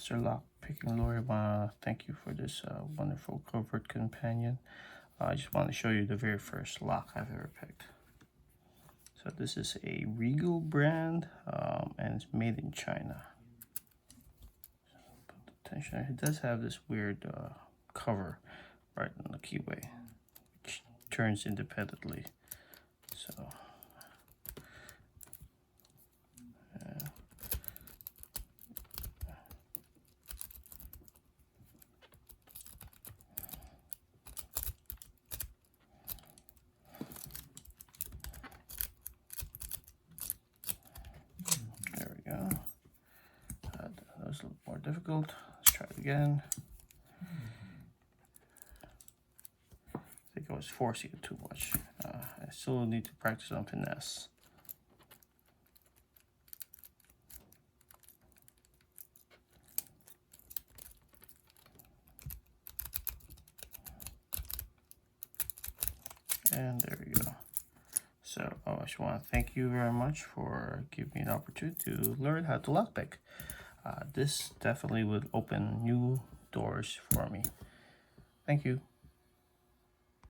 Mr. Lock Picking Lawyer. Thank you for this wonderful Covert Companion. I just want to show you the very first lock I've ever picked. So this is a Regal brand, and it's made in China. Put attention. It does have this weird cover right on the keyway, which turns independently. So. There we go. That was a little more difficult. Let's try it again. I think I was forcing it too much. I still need to practice on finesse. And there we go. So I just want to thank you very much for giving me an opportunity to learn how to lockpick. This definitely would open new doors for me. Thank you.